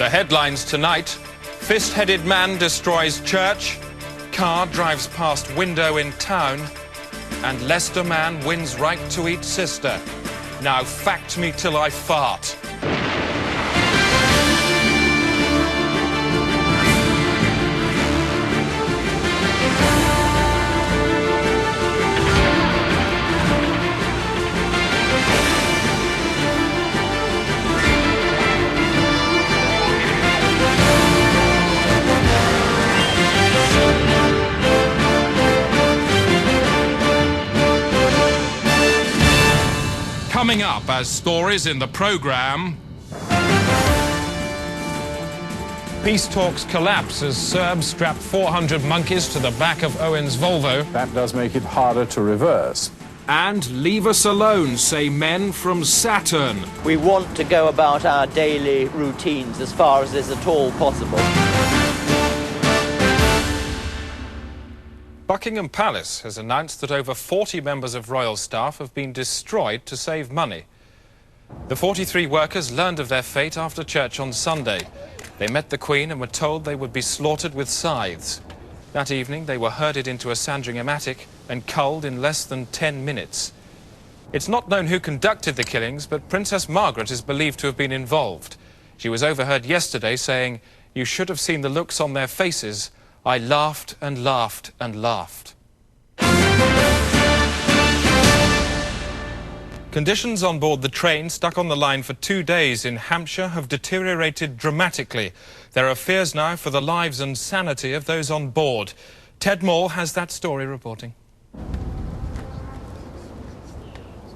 The headlines tonight: fist-headed man destroys church, car drives past window in town, and Leicester man wins right to eat sister. Now fact me till I fart. Coming up as stories in the programme, peace talks collapse as Serbs strap 400 monkeys to the back of Owen's Volvo. That does make it harder to reverse. And leave us alone, say men from Saturn. We want to go about our daily routines as far as is at all possible. Buckingham Palace has announced that over 40 members of royal staff have been destroyed to save money. The 43 workers learned of their fate after church on Sunday. They met the Queen and were told they would be slaughtered with scythes. That evening, they were herded into a Sandringham attic and culled in less than 10 minutes. It's not known who conducted the killings, but Princess Margaret is believed to have been involved. She was overheard yesterday saying, "You should have seen the looks on their faces. I laughed and laughed and laughed." Conditions on board the train stuck on the line for 2 days in Hampshire have deteriorated dramatically. There are fears now for the lives and sanity of those on board. Ted Moore has that story reporting.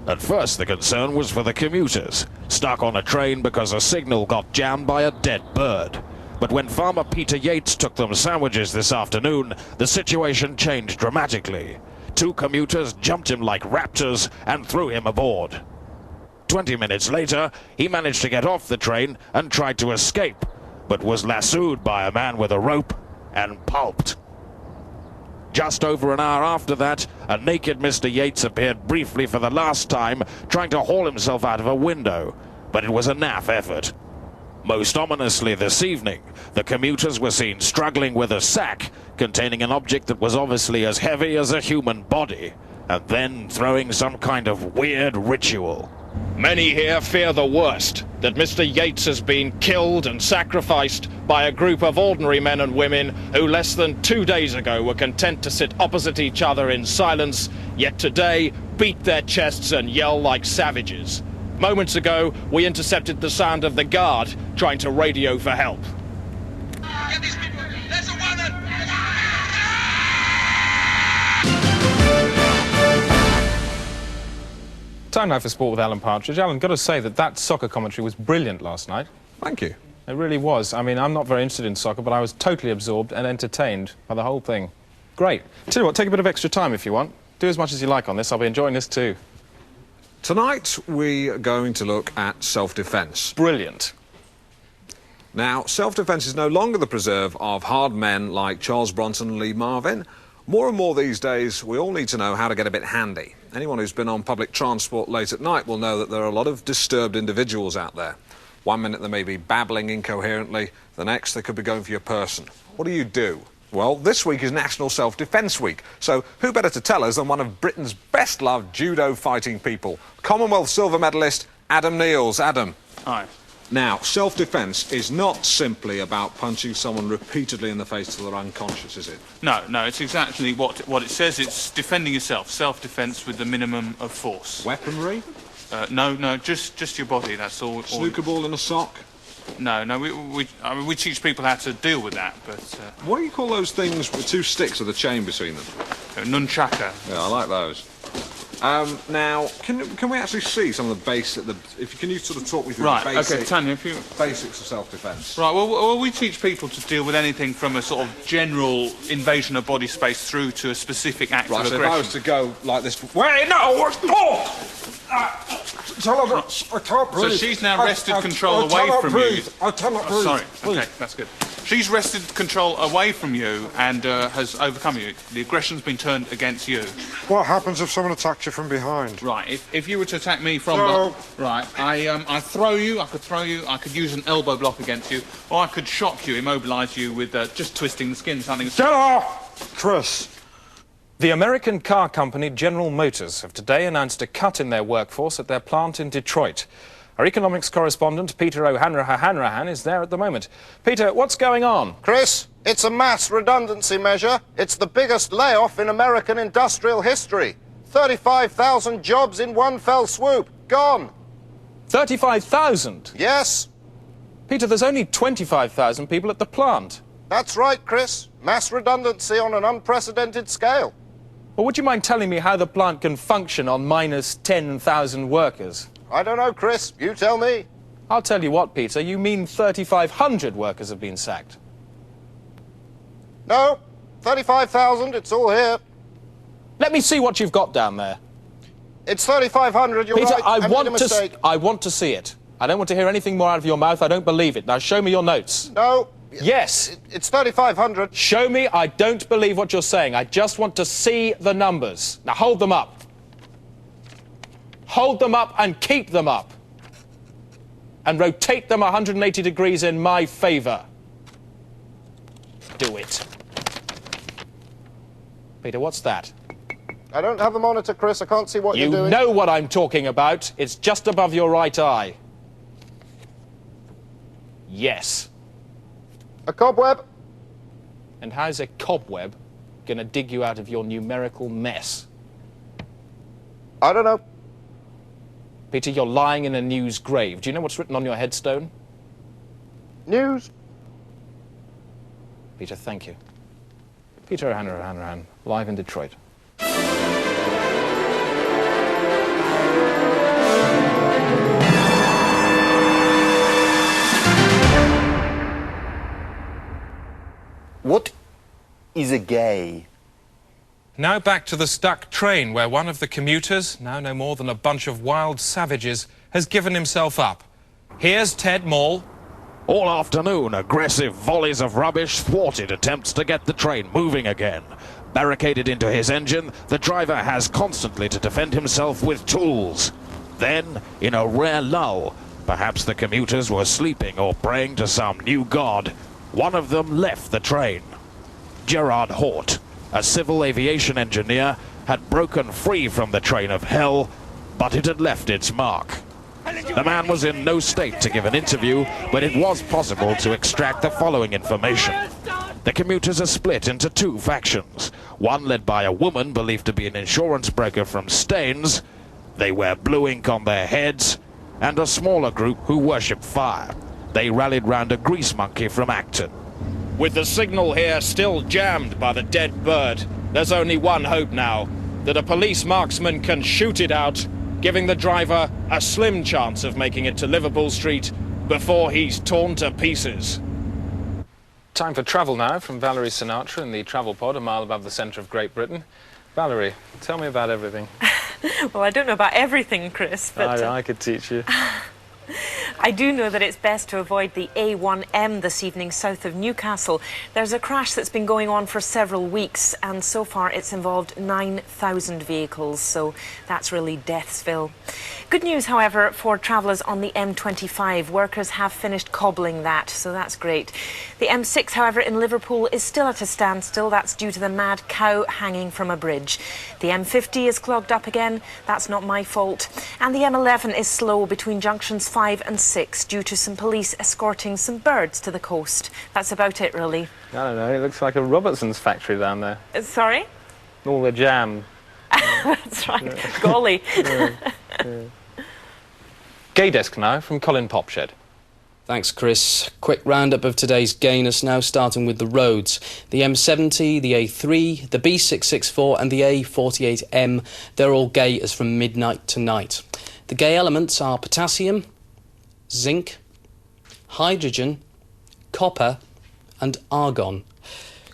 At first, the concern was for the commuters, stuck on a train because a signal got jammed by a dead bird. But when farmer Peter Yates took them sandwiches this afternoon, the situation changed dramatically. 2 commuters jumped him like raptors and threw him aboard. 20 minutes later, he managed to get off the train and tried to escape, but was lassoed by a man with a rope and pulped. Just over an hour after that, a naked Mr. Yates appeared briefly for the last time, trying to haul himself out of a window, but it was a naff effort. Most ominously this evening, the commuters were seen struggling with a sack containing an object that was obviously as heavy as a human body, and then throwing some kind of weird ritual. Many here fear the worst, that Mr. Yates has been killed and sacrificed by a group of ordinary men and women who less than 2 days ago were content to sit opposite each other in silence, yet today beat their chests and yell like savages. Moments ago, we intercepted the sound of the guard trying to radio for help. Get these people! There's a woman! Time now for sport with Alan Partridge. Alan, got to say that soccer commentary was brilliant last night. Thank you. It really was. I mean, I'm not very interested in soccer, but I was totally absorbed and entertained by the whole thing. Great. Tell you what, take a bit of extra time if you want. Do as much as you like on this. I'll be enjoying this too. Tonight, we are going to look at self-defence. Brilliant. Now, self-defence is no longer the preserve of hard men like Charles Bronson and Lee Marvin. More and more these days, we all need to know how to get a bit handy. Anyone who's been on public transport late at night will know that there are a lot of disturbed individuals out there. 1 minute they may be babbling incoherently, the next they could be going for your person. What do? Well, this week is National Self-Defence Week, so who better to tell us than one of Britain's best-loved judo fighting people, Commonwealth silver medalist Adam Neils. Adam. Hi. Now, self-defence is not simply about punching someone repeatedly in the face till they're unconscious, is it? No, it's exactly what it says. It's defending yourself, self-defence with the minimum of force. Weaponry? No, just your body, that's all. Snooker ball in a sock? No, we teach people how to deal with that, but... What do you call those things with 2 sticks with a chain between them? Nunchaka. Yeah, I like those. Now, can we actually see some of the basics? Can you sort of talk me through the basics? Okay, Tanya, if you... Basics of self-defence. Right, well, we teach people to deal with anything from a sort of general invasion of body space through to a specific act of aggression. Right, so if I was to go like this... Wait, no! Oh! Tell her I can't breathe. So she's now wrested control away from you. I cannot breathe. Sorry. Okay, that's good. She's wrested control away from you and has overcome you. The aggression's been turned against you. What happens if someone attacks you from behind? Right. If you were to attack me from right, I throw you. I could throw you. I could use an elbow block against you, or I could shock you, immobilise you with just twisting the skin, something. Get off, Chris. The American car company General Motors have today announced a cut in their workforce at their plant in Detroit. Our economics correspondent, Peter O'Hanrahan, is there at the moment. Peter, what's going on? Chris, it's a mass redundancy measure. It's the biggest layoff in American industrial history. 35,000 jobs in one fell swoop. Gone. 35,000? Yes. Peter, there's only 25,000 people at the plant. That's right, Chris. Mass redundancy on an unprecedented scale. Well, would you mind telling me how the plant can function on minus 10,000 workers? I don't know, Chris. You tell me. I'll tell you what, Peter. You mean 3,500 workers have been sacked? No, 35,000. It's all here. Let me see what you've got down there. It's 3,500. You're Peter, right. I want to see it. I don't want to hear anything more out of your mouth. I don't believe it. Now, show me your notes. No. Yes. It's 3,500. Show me. I don't believe what you're saying. I just want to see the numbers. Now, hold them up. Hold them up and keep them up. And rotate them 180 degrees in my favour. Do it. Peter, what's that? I don't have the monitor, Chris. I can't see what you're doing. You know what I'm talking about. It's just above your right eye. Yes. A cobweb? And how's a cobweb going to dig you out of your numerical mess? I don't know. Peter, you're lying in a news grave. Do you know what's written on your headstone? News. Peter, thank you. Peter O'Hanrahan, live in Detroit. What is a gay? Now back to the stuck train, where one of the commuters, now no more than a bunch of wild savages, has given himself up. Here's Ted Maul. All afternoon, aggressive volleys of rubbish thwarted attempts to get the train moving again. Barricaded into his engine, the driver has constantly to defend himself with tools. Then, in a rare lull, perhaps the commuters were sleeping or praying to some new god, one of them left the train. Gerard Hort, a civil aviation engineer, had broken free from the train of hell, but it had left its mark. The man was in no state to give an interview, but it was possible to extract the following information. The commuters are split into two factions, one led by a woman believed to be an insurance broker from Staines. They wear blue ink on their heads, and a smaller group who worship fire. They rallied round a grease monkey from Acton. With the signal here still jammed by the dead bird, there's only one hope now, that a police marksman can shoot it out, giving the driver a slim chance of making it to Liverpool Street before he's torn to pieces. Time for travel now from Valerie Sinatra in the travel pod a mile above the centre of Great Britain. Valerie, tell me about everything. Well, I don't know about everything, Chris, but... I could teach you. I do know that it's best to avoid the A1M this evening south of Newcastle. There's a crash that's been going on for several weeks, and so far it's involved 9,000 vehicles, so that's really Deathsville. Good news, however, for travellers on the M25. Workers have finished cobbling that, so that's great. The M6, however, in Liverpool is still at a standstill. That's due to the mad cow hanging from a bridge. The M50 is clogged up again. That's not my fault. And the M11 is slow between junctions 5 and 6 due to some police escorting some birds to the coast. That's about it, really. I don't know, it looks like a Robertson's factory down there. Sorry? All the jam. That's right. Golly. Gay Desk now from Colin Popshed. Thanks, Chris. Quick roundup of today's gayness now, starting with the roads. The M70, the A3, the B664 and the A48M, they're all gay as from midnight tonight. The gay elements are potassium, zinc, hydrogen, copper and argon.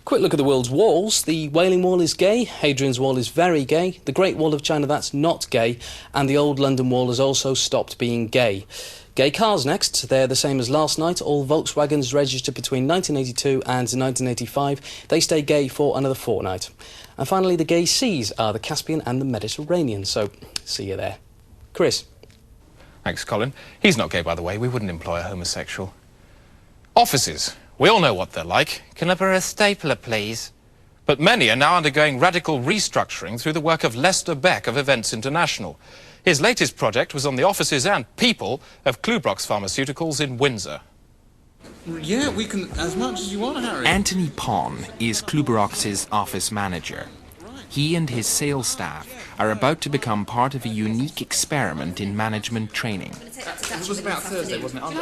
Quick look at the world's walls. The Wailing Wall is gay, Hadrian's Wall is very gay, the Great Wall of China, that's not gay, and the Old London Wall has also stopped being gay. Gay cars next. They're the same as last night. All Volkswagens registered between 1982 and 1985. They stay gay for another fortnight. And finally, the gay seas are the Caspian and the Mediterranean. So, see you there. Chris. Thanks, Colin. He's not gay, by the way. We wouldn't employ a homosexual. Offices. We all know what they're like. Can I borrow a stapler, please? But many are now undergoing radical restructuring through the work of Lester Beck of Events International. His latest project was on the offices and people of Klubrox Pharmaceuticals in Windsor. Yeah, we can, as much as you want, Harry. Anthony Pon is Klubrox's office manager. He and his sales staff are about to become part of a unique experiment in management training. It was about Thursday, wasn't it?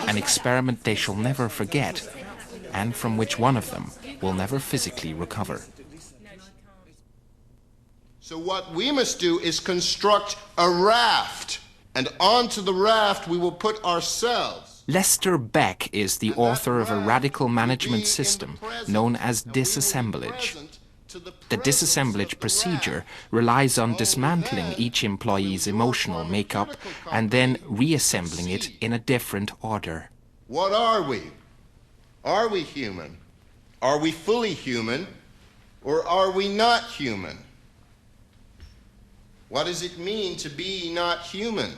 An experiment they shall never forget, and from which one of them will never physically recover. So what we must do is construct a raft, and onto the raft we will put ourselves. Lester Beck is the author of a radical management system known as disassemblage. The disassemblage procedure relies on dismantling each employee's emotional makeup and then reassembling it in a different order. What are we? Are we human? Are we fully human? Or are we not human? What does it mean to be not human?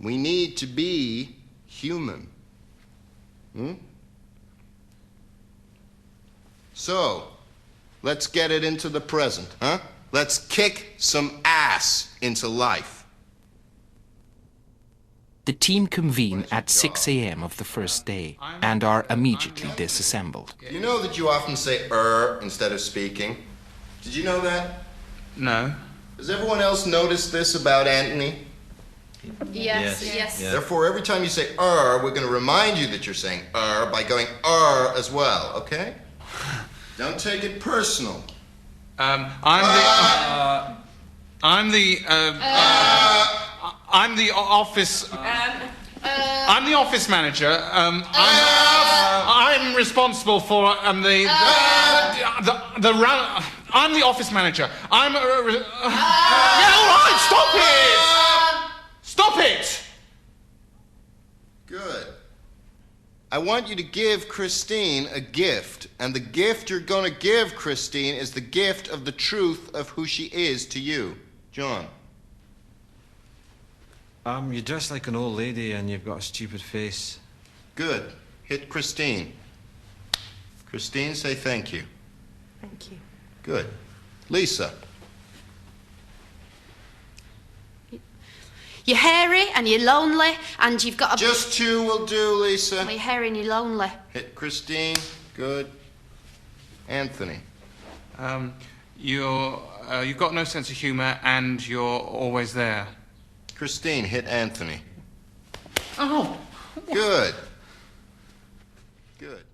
We need to be human. So, let's get it into the present, huh? Let's kick some ass into life. The team convene at 6 a.m. of the first day and are immediately disassembled. You know that you often say instead of speaking? Did you know that? No. Does everyone else notice this about Anthony? Yes. Therefore, every time you say we're going to remind you that you're saying by going as well, okay? Don't take it personal. I'm the office. I'm the office manager. I'm responsible for the run. I'm the office manager. Yeah, all right. Stop it. Stop it. Good. I want you to give Christine a gift, and the gift you're going to give Christine is the gift of the truth of who she is to you. John. You dress like an old lady and you've got a stupid face. Good. Hit Christine. Christine, say thank you. Thank you. Good. Lisa. You're hairy and you're lonely and you've got a... Just two will do, Lisa. Well, you're hairy and you're lonely. Hit Christine. Good. Anthony. You've got no sense of humour and you're always there. Christine, hit Anthony. Oh. Good. Good.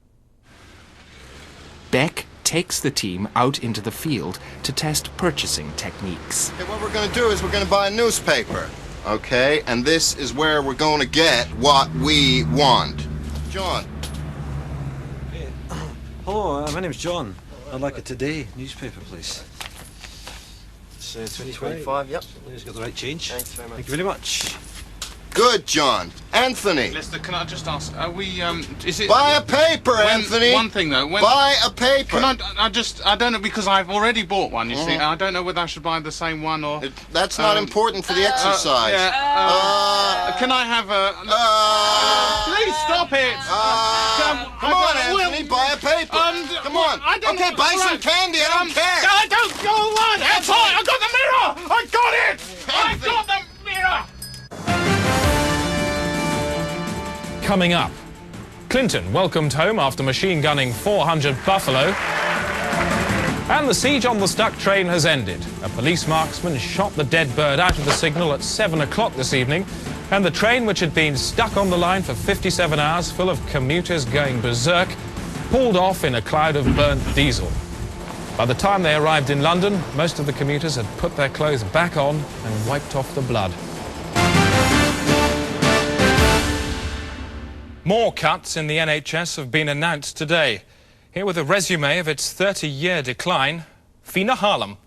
Beck takes the team out into the field to test purchasing techniques. Okay, what we're going to do is we're going to buy a newspaper, okay? And this is where we're going to get what we want. John. Hey, hello, my name's John. I'd like a Today newspaper, please. It's 2025, yep. He's got the right change. Thanks very much. Thank you very much. Good, John. Anthony. Lester, can I just ask, are we, is it... Buy a paper, Anthony! One thing, though. Buy a paper! Can I don't know, because I've already bought one, you see. I don't know whether I should buy the same one or... That's not important for the exercise. Can I have a... please stop it! Come on, Anthony, buy a paper. Come on. Okay, buy some candy, I don't care. I don't go on! That's all right, I got the mirror! I got it! I got the mirror! Coming up, Clinton welcomed home after machine gunning 400 buffalo. And the siege on the stuck train has ended. A police marksman shot the dead bird out of the signal at 7 o'clock this evening. And the train, which had been stuck on the line for 57 hours, full of commuters going berserk, pulled off in a cloud of burnt diesel. By the time they arrived in London, most of the commuters had put their clothes back on and wiped off the blood. More cuts in the NHS have been announced today. Here with a resume of its 30-year decline, Fiona Harlem.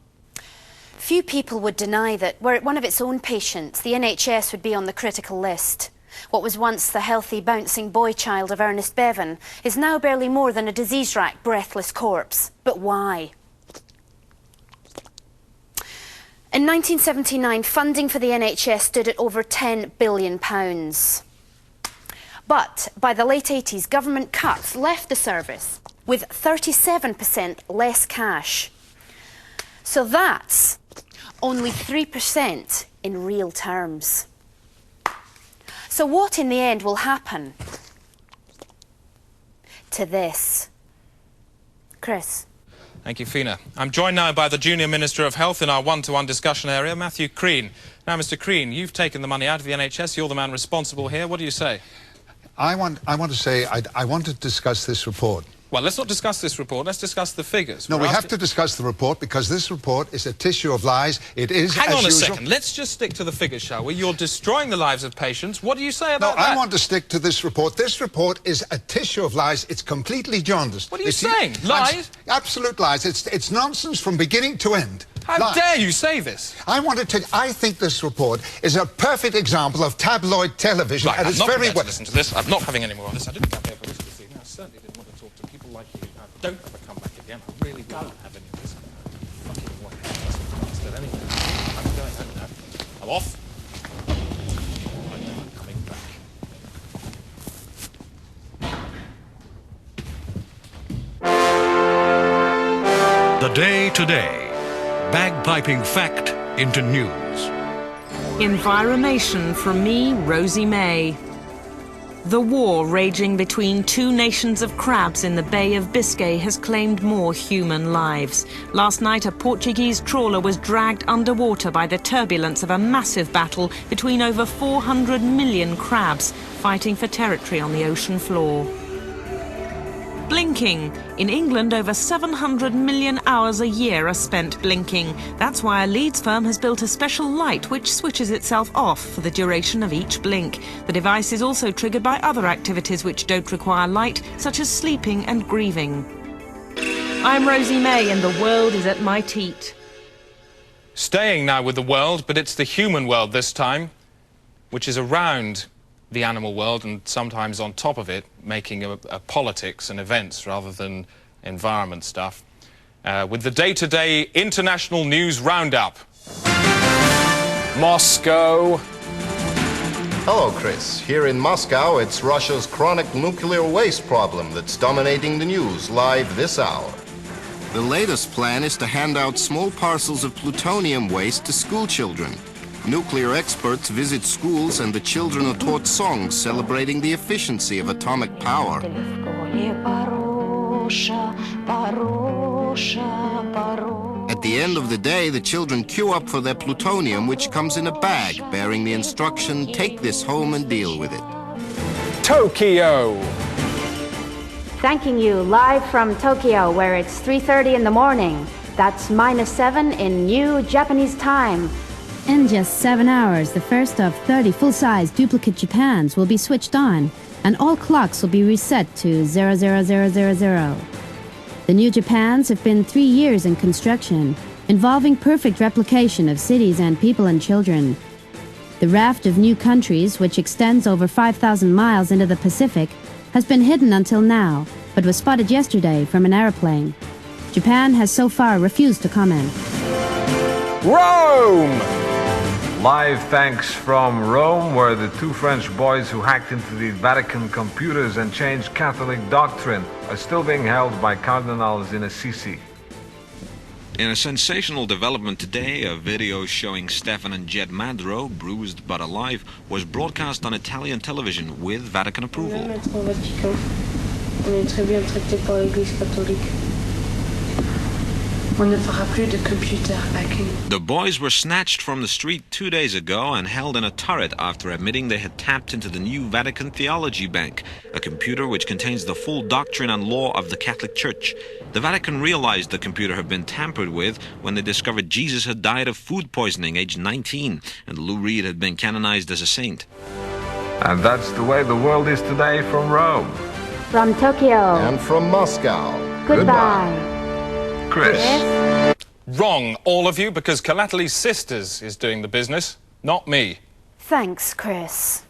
Few people would deny that, were it one of its own patients, the NHS would be on the critical list. What was once the healthy, bouncing boy child of Ernest Bevan is now barely more than a disease-racked, breathless corpse. But why? In 1979, funding for the NHS stood at over £10 billion. But by the late 80s, government cuts left the service with 37% less cash. So that's only 3% in real terms. So what in the end will happen to this? Chris. Thank you, Fiona. I'm joined now by the Junior Minister of Health in our one-to-one discussion area, Matthew Crean. Now, Mr. Crean, you've taken the money out of the NHS. You're the man responsible here. What do you say? I want to say I want to discuss this report. Well, let's not discuss this report. Let's discuss the figures. No, we have to discuss the report because this report is a tissue of lies. It is, Hang on a usual. second. Let's just stick to the figures, shall we? You're destroying the lives of patients. What do you say about that? No, I want to stick to this report. This report is a tissue of lies. It's completely jaundiced. What are you saying? Lies? Absolute lies. It's nonsense from beginning to end. How dare you say this? I think this report is a perfect example of tabloid television at its very worst. Listen to this. I'm not having any more of this. I didn't come here for this this evening. I certainly didn't want to talk to people like you. Now, don't ever come back again. I really won't have any of this. Fucking what bastard anyway. I'm going home now. I'm off. I'm never coming back. The Day Today. Bagpiping fact into news. Environation from me, Rosie May. The war raging between two nations of crabs in the Bay of Biscay has claimed more human lives. Last night, a Portuguese trawler was dragged underwater by the turbulence of a massive battle between over 400 million crabs fighting for territory on the ocean floor. Blinking. In England, over 700 million hours a year are spent blinking. That's why a Leeds firm has built a special light which switches itself off for the duration of each blink. The device is also triggered by other activities which don't require light, such as sleeping and grieving. I'm Rosie May and the world is at my teat. Staying now with the world, but it's the human world this time, which is around the animal world and sometimes on top of it, making a politics and events rather than environment stuff. With the day-to-day international news roundup. Moscow. Hello, Chris. Here in Moscow, it's Russia's chronic nuclear waste problem that's dominating the news live this hour. The latest plan is to hand out small parcels of plutonium waste to school children. Nuclear experts visit schools and the children are taught songs celebrating the efficiency of atomic power. At the end of the day, the children queue up for their plutonium, which comes in a bag bearing the instruction, take this home and deal with it. Tokyo. Thanking you live from Tokyo, where it's 3:30 in the morning. That's -7 in New Japanese time. In just 7 hours, the first of 30 full-size duplicate Japans will be switched on, and all clocks will be reset to 00000. The new Japans have been 3 years in construction, involving perfect replication of cities and people and children. The raft of new countries, which extends over 5,000 miles into the Pacific, has been hidden until now, but was spotted yesterday from an airplane. Japan has so far refused to comment. Rome! Live thanks from Rome, where the two French boys who hacked into the Vatican computers and changed Catholic doctrine are still being held by cardinals in Assisi. In a sensational development today, a video showing Stefan and Jed Madro, bruised but alive, was broadcast on Italian television with Vatican approval. The boys were snatched from the street 2 days ago and held in a turret after admitting they had tapped into the new Vatican Theology Bank, a computer which contains the full doctrine and law of the Catholic Church. The Vatican realized the computer had been tampered with when they discovered Jesus had died of food poisoning aged 19 and Lou Reed had been canonized as a saint. And that's the way the world is today from Rome. From Tokyo. And from Moscow. Goodbye. Chris. Wrong, all of you, because Calately's Sisters is doing the business, not me. Thanks, Chris.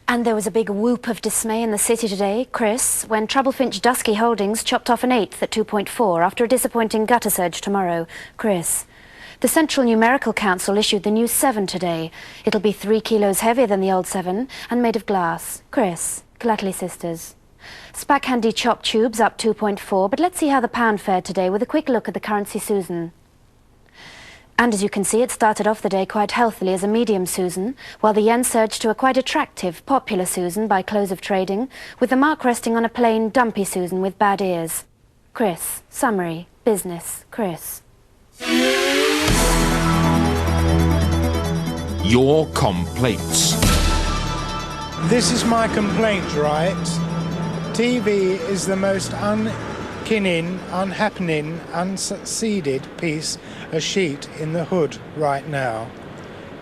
And there was a big whoop of dismay in the city today, Chris, when Troublefinch Dusky Holdings chopped off an eighth at 2.4 after a disappointing gutter surge tomorrow. Chris. The Central Numerical Council issued the new 7 today. It'll be 3 kilos heavier than the old 7 and made of glass. Chris. Calately Sisters. SPAC Handy Chop Tubes up 2.4, but let's see how the pound fared today with a quick look at the currency Susan. And as you can see, it started off the day quite healthily as a medium Susan, while the yen surged to a quite attractive, popular Susan by close of trading, with the mark resting on a plain, dumpy Susan with bad ears. Chris. Summary. Business. Chris. Your complaints. This is my complaint, right? TV is the most unkinning, unhappening, unsucceeded piece of sheet in the hood right now.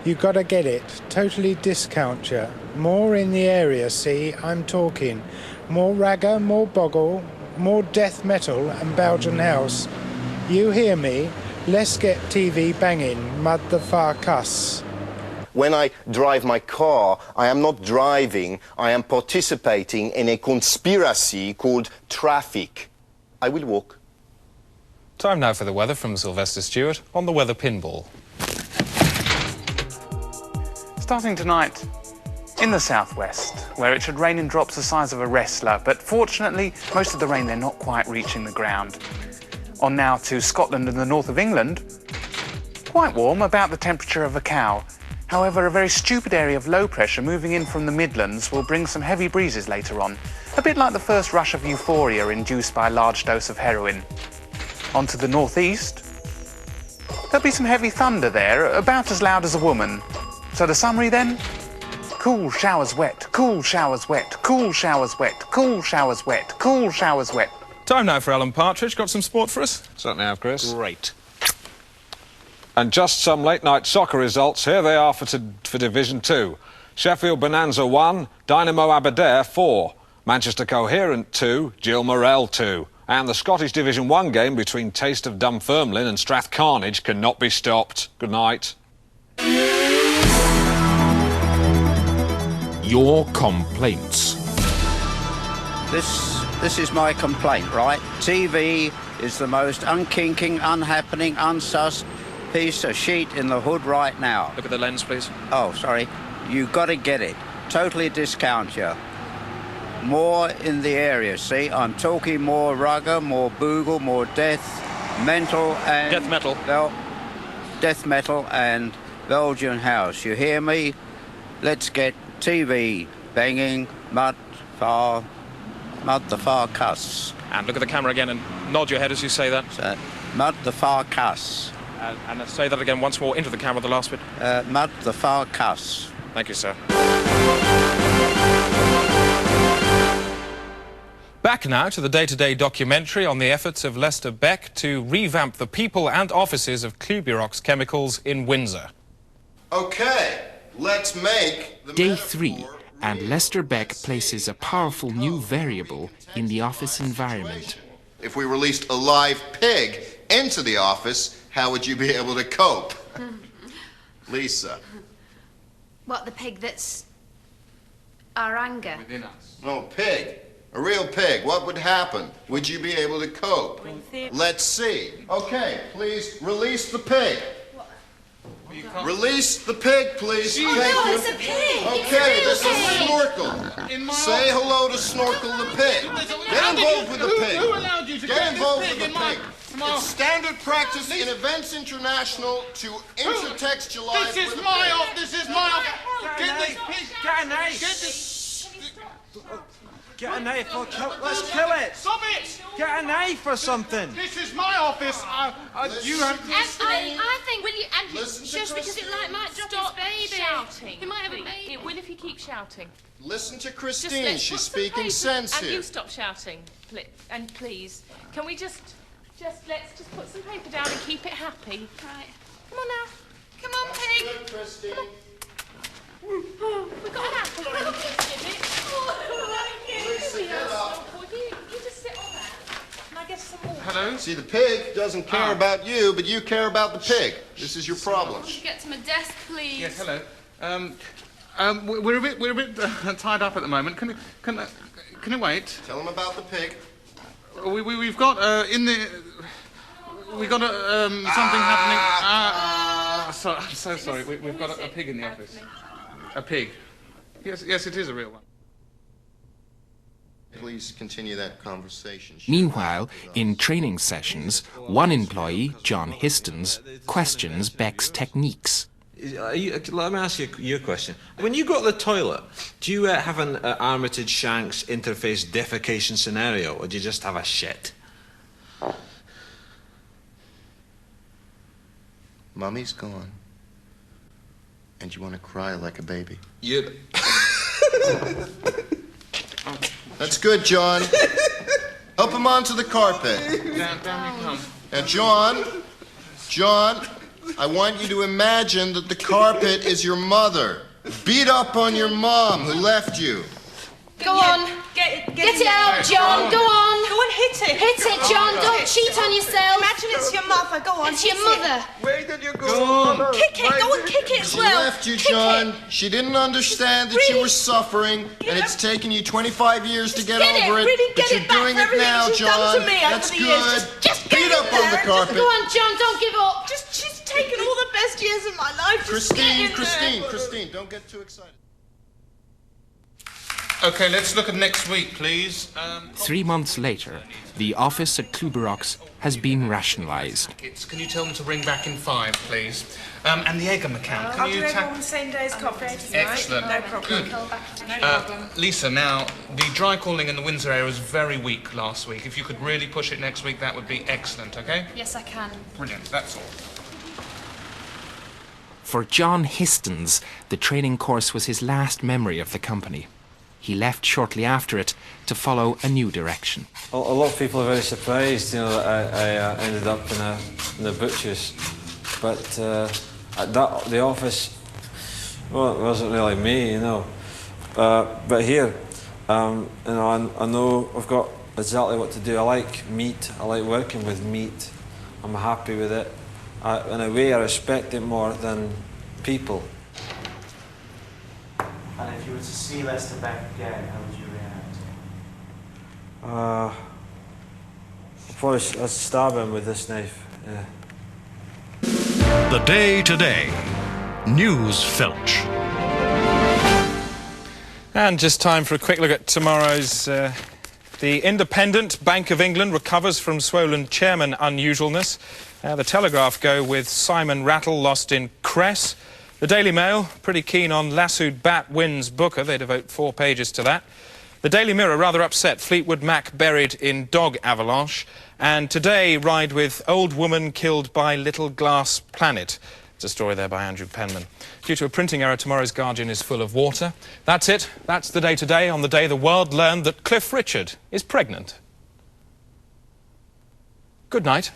You gotta get it. Totally discount you. More in the area, see, I'm talking. More ragga, more boggle, more death metal and Belgian house. You hear me? Let's get TV banging, mud the far cuss. When I drive my car, I am not driving, I am participating in a conspiracy called traffic. I will walk. Time now for the weather from Sylvester Stewart on the Weather Pinball. Starting tonight in the southwest, where it should rain in drops the size of a wrestler, but fortunately, most of the rain they're not quite reaching the ground. On now to Scotland and the north of England. Quite warm, about the temperature of a cow. However, a very stupid area of low pressure moving in from the Midlands will bring some heavy breezes later on, a bit like the first rush of euphoria induced by a large dose of heroin. On to the northeast. There'll be some heavy thunder there, about as loud as a woman. So the summary then? Cool showers wet, cool showers wet, cool showers wet, cool showers wet, cool showers wet. Time now for Alan Partridge. Got some sport for us? Certainly have, Chris. Great. And just some late-night soccer results. Here they are for Division 2. Sheffield Bonanza 1, Dynamo Aberdare 4, Manchester Coherent 2, Jill Morel 2. And the Scottish Division 1 game between Taste of Dunfermline and Strathcarnage cannot be stopped. Good night. Your complaints. This is my complaint, right? TV is the most unkinking, unhappening, unsus piece of sheet in the hood right now. Look at the lens, please. Oh, sorry. You got to get it. Totally discount you. More in the area, see? I'm talking more rugger, more boogle, more death, mental and... Death metal. Death metal and Belgian house. You hear me? Let's get TV banging, mud the far cuss. And look at the camera again and nod your head as you say that. So, mud the far cuss. And say that again once more into the camera, the last bit. Mud the far cuss. Thank you, sir. Back now to the day-to-day documentary on the efforts of Lester Beck to revamp the people and offices of Klubirox Chemicals in Windsor. Okay, let's make the Day 3, and Lester Beck places a powerful new variable in the office environment. If we released a live pig into the office, how would you be able to cope? Lisa. What, the pig that's our anger? Within us. No, pig. A real pig. What would happen? Would you be able to cope? Let's see. Okay, please release the pig. Release the pig, please. Oh, no, it's a pig. Okay, this is Snorkel. Say hello to Snorkel the pig. Get involved with the pig. Who allowed you to get involved with the in my... pig? It's standard practice in Events International to intertextualize. This is my office. This is my office. Get this pig. Get a knife. Get this. Get a knife or let's kill it. Stop it. Get a knife or something. This is my office. You have. I think, will you, Andrew, Listen to just because it might drop Stop his baby. shouting. He might have a baby. It will if you keep shouting. Listen to Just Christine. let's She's put some speaking paper- sense And here. you stop shouting. And please, can we let's just put some paper down and keep it happy. Right. Come on now. Come on, pig. Good, Christine. Oh, we got an apple or anything, Jimmy? You just sit on that. Can I get some more? Hello? See, the pig doesn't care about you, but you care about the pig. This is your problem. Can you get to my desk, please? Yes, hello. We're a bit tied up at the moment. Can you wait? Tell him about the pig. We've got we got something happening. Sorry, I'm so sorry. We've got a pig in the office. A pig. Yes, it is a real one. Please continue that conversation. Meanwhile, in training sessions, one employee, John Histons, questions Beck's techniques. Let me ask you a question. When you go to the toilet, do you have an Armitage Shanks interface defecation scenario, or do you just have a shit? Mummy's gone, and you want to cry like a baby. You. That's good, John. Up him onto the carpet. Down you come. Now, John, I want you to imagine that the carpet is your mother. Beat up on your mom who left you. Go on. Get it out, John. Go on. Go on, hit it. Hit it, John. Don't cheat on yourself. Imagine it's your mother. Go on. It's your mother. Where did you go? Kick it. Go and kick it as She well. left you, John. She didn't understand that you were suffering, and it's taken you 25 years to get over it. But you're doing it now, John. That's good. Just beat up on the carpet. Go on, John. Don't give up. She's taken all the best years of my life. Christine, don't get too excited. Okay, let's look at next week, please. 3 months later, the office at Kluberox has been rationalised. Can you tell them to ring back in 5, please? And the Egham account. Can I'll you do everyone the same day as coffee. Excellent. No problem. Good. No problem. Lisa, now, the dry calling in the Windsor area was very weak last week. If you could really push it next week, that would be excellent, okay? Yes, I can. Brilliant, that's all. For John Histons, the training course was his last memory of the company. He left shortly after it to follow a new direction. A lot of people are very surprised, you know, that I ended up in the butcher's. But the office, well, it wasn't really me, you know. But here, you know, I know I've got exactly what to do. I like meat. I like working with meat. I'm happy with it. In a way, I respect it more than people. And if you were to see Lester back again, how would you react? I'd probably I'd stab him with this knife, yeah. The Day Today. News Felch. And just time for a quick look at tomorrow's... The Independent, Bank of England recovers from swollen chairman unusualness. The Telegraph go with Simon Rattle lost in Cress. The Daily Mail, pretty keen on lassoed bat wins Booker. They devote 4 pages to that. The Daily Mirror, rather upset. Fleetwood Mac buried in dog avalanche. And today, ride with old woman killed by little glass planet. It's a story there by Andrew Penman. Due to a printing error, tomorrow's Guardian is full of water. That's it. That's the day today, on the day the world learned that Cliff Richard is pregnant. Good night.